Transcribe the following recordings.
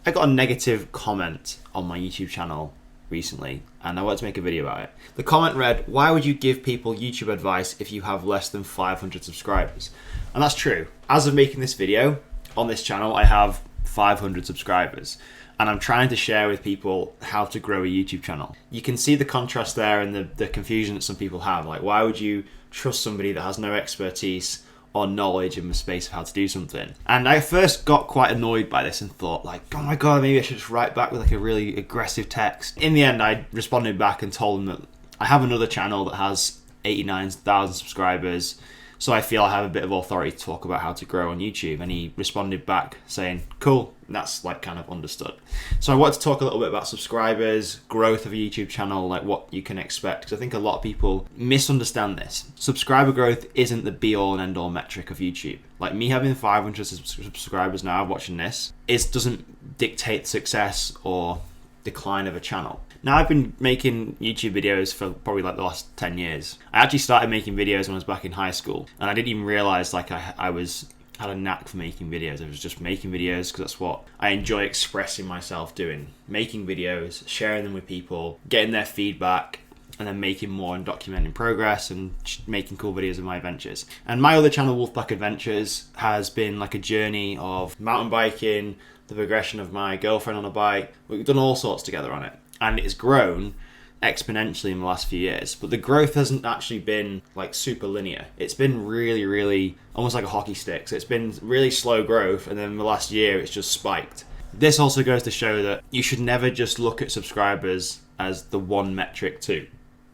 I got a negative comment on my YouTube channel recently, and I wanted to make a video about it. The comment read, "Why would you give people YouTube advice if you have less than 500 subscribers?" And that's true. As of making this video, on this channel, I have 500 subscribers. And I'm trying to share with people how to grow a YouTube channel. You can see the contrast there and the confusion that some people have. Like, why would you trust somebody that has no expertise or knowledge in the space of how to do something? And I first got quite annoyed by this and thought like, oh my God, maybe I should just write back with like a really aggressive text. In the end, I responded back and told them that I have another channel that has 89,000 subscribers. So I feel I have a bit of authority to talk about how to grow on YouTube. And he responded back saying, cool, that's like kind of understood. So I want to talk a little bit about subscribers, growth of a YouTube channel, like what you can expect. Because I think a lot of people misunderstand this. Subscriber growth isn't the be all and end all metric of YouTube. Like me having 500 subscribers now watching this, it doesn't dictate success or decline of a channel. Now, I've been making YouTube videos for probably like the last 10 years. I actually started making videos when I was back in high school, and I didn't even realize like I had a knack for making videos. I was just making videos because that's what I enjoy expressing myself doing. Making videos, sharing them with people, getting their feedback, and then making more and documenting progress and making cool videos of my adventures. And my other channel, Wolfpack Adventures, has been like a journey of mountain biking, the progression of my girlfriend on a bike. We've done all sorts together on it. And it's grown exponentially in the last few years. But the growth hasn't actually been like super linear. It's been really, really almost like a hockey stick. So it's been really slow growth, and then the last year it's just spiked. This also goes to show that you should never just look at subscribers as the one metric to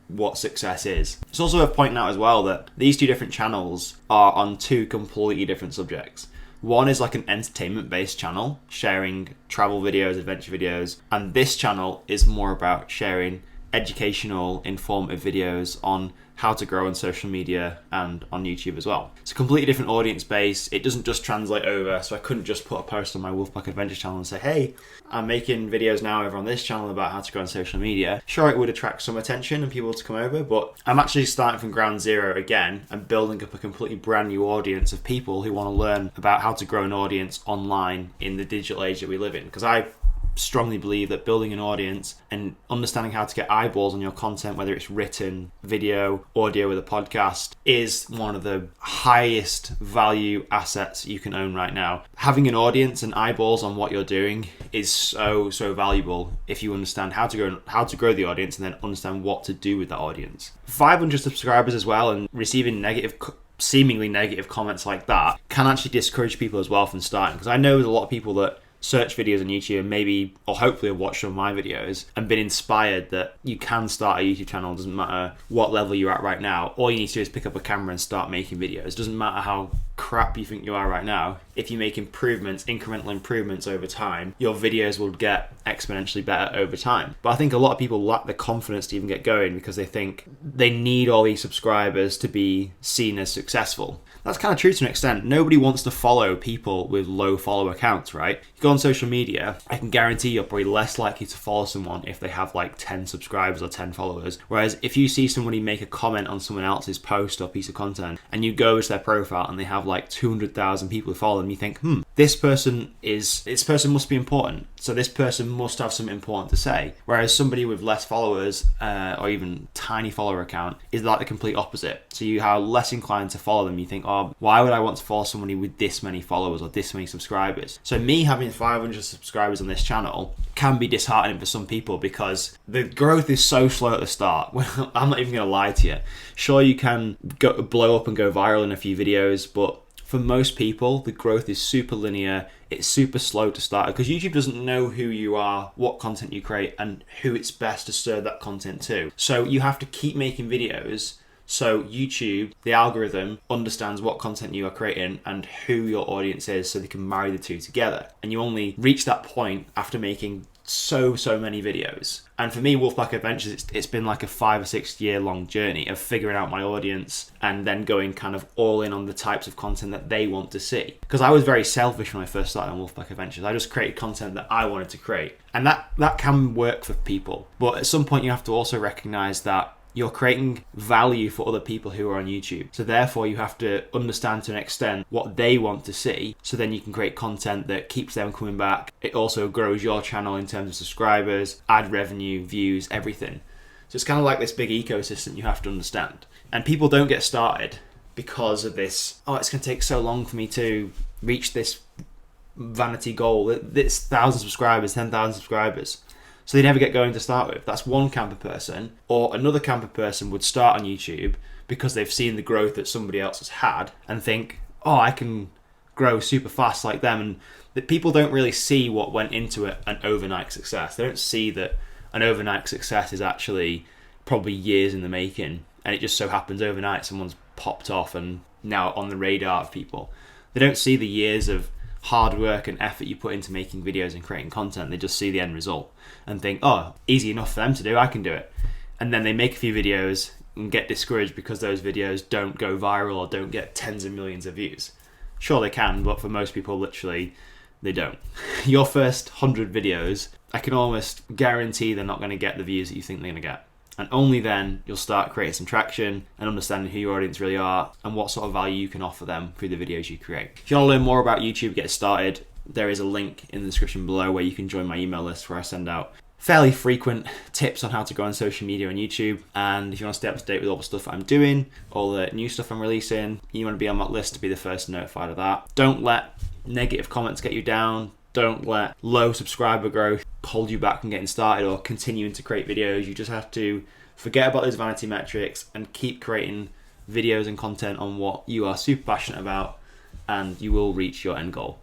what success is. It's also worth pointing out as well that these two different channels are on two completely different subjects. One is like an entertainment-based channel, sharing travel videos, adventure videos, and this channel is more about sharing educational, informative videos on how to grow on social media and on YouTube as well. It's a completely different audience base. It doesn't just translate over, so I couldn't just put a post on my Wolfpack Adventures channel and say, hey, I'm making videos now over on this channel about how to grow on social media. Sure, it would attract some attention and people to come over, but I'm actually starting from ground zero again and building up a completely brand new audience of people who want to learn about how to grow an audience online in the digital age that we live in. Because I strongly believe that building an audience and understanding how to get eyeballs on your content, whether it's written, video, audio with a podcast, is one of the highest value assets you can own right now. Having an audience and eyeballs on what you're doing is so valuable if you understand how to grow the audience and then understand what to do with that audience. 500 subscribers as well, and receiving seemingly negative comments like that can actually discourage people as well from starting. Because I know there's a lot of people that search videos on YouTube and maybe or hopefully have watched some of my videos and been inspired that you can start a YouTube channel. It doesn't matter what level you're at right now. All you need to do is pick up a camera and start making videos. It doesn't matter how crap you think you are right now. If you make incremental improvements over time, your videos will get exponentially better over time. But I think a lot of people lack the confidence to even get going because they think they need all these subscribers to be seen as successful. That's kind of true to an extent. Nobody wants to follow people with low follower counts, right? You go on social media, I can guarantee you're probably less likely to follow someone if they have like 10 subscribers or 10 followers. Whereas if you see somebody make a comment on someone else's post or piece of content and you go to their profile and they have like 200,000 people who follow them, you think, this person must be important. So this person must have something important to say. Whereas somebody with less followers or even tiny follower account is like the complete opposite. So you are less inclined to follow them. You think, why would I want to follow somebody with this many followers or this many subscribers? So me having 500 subscribers on this channel can be disheartening for some people because the growth is so slow at the start. I'm not even going to lie to you. Sure, you can blow up and go viral in a few videos, but for most people, the growth is super linear. It's super slow to start because YouTube doesn't know who you are, what content you create, and who it's best to serve that content to. So you have to keep making videos so YouTube, the algorithm, understands what content you are creating and who your audience is so they can marry the two together. And you only reach that point after making so many videos. And for me, Wolfpack Adventures, it's been like a 5 or 6 year long journey of figuring out my audience and then going kind of all in on the types of content that they want to see. Because I was very selfish when I first started on Wolfpack Adventures. I just created content that I wanted to create. And that can work for people. But at some point you have to also recognize that you're creating value for other people who are on YouTube. So therefore you have to understand to an extent what they want to see, so then you can create content that keeps them coming back. It also grows your channel in terms of subscribers, ad revenue, views, everything. So it's kind of like this big ecosystem you have to understand. And people don't get started because of this, oh, it's going to take so long for me to reach this vanity goal. It's 1,000 subscribers, 10,000 subscribers. So they never get going to start with. That's one camp of person. Or another camp of person would start on YouTube because they've seen the growth that somebody else has had and think, oh, I can grow super fast like them. And that people don't really see what went into an overnight success. They don't see that an overnight success is actually probably years in the making. And it just so happens overnight someone's popped off and now on the radar of people. They don't see the years of hard work and effort you put into making videos and creating content. They just see the end result and think, oh, easy enough for them to do, I can do it. And then they make a few videos and get discouraged because those videos don't go viral or don't get tens of millions of views. Sure, they can, but for most people, literally, they don't. Your first 100 videos, I can almost guarantee they're not going to get the views that you think they're going to get. And only then you'll start creating some traction and understanding who your audience really are and what sort of value you can offer them through the videos you create. If you want to learn more about YouTube, get started, there is a link in the description below where you can join my email list where I send out fairly frequent tips on how to go on social media on YouTube. And if you want to stay up to date with all the stuff I'm doing, all the new stuff I'm releasing, you want to be on that list to be the first notified of that. Don't let negative comments get you down. Don't let low subscriber growth hold you back from getting started or continuing to create videos. You just have to forget about those vanity metrics and keep creating videos and content on what you are super passionate about, and you will reach your end goal.